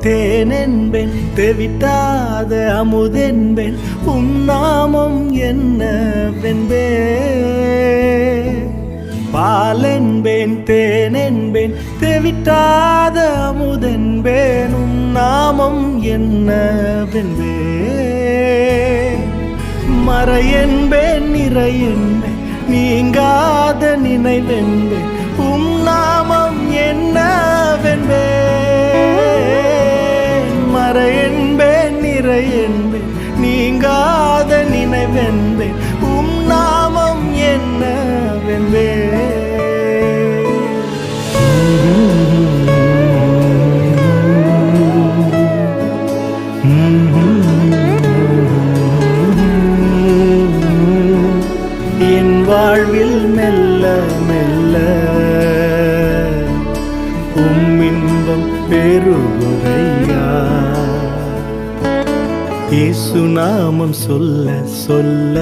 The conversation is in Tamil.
தேனென்பேன் தெவிட்டாத அமுதென்பேன் நாமம் என்னவென்பே பாலென்பேன் தேனென்பேன் தெவிட்டாத அமுதென்பேன் நாமம் என்னவென்பே மறையென்பேன் நிறையென்பேன் நீங்காத நினைவென்பேன் நாமம் என்னவென்பே மறையென்பேன் நிறையென்பேன் நீங்காத நினைவென்பேன் நாமம் என்னவென்பே என் வாழ்வில் மெல்ல மெல்ல இன்பம் பெருகுதையா இயேசு நாமம் சொல்ல சொல்ல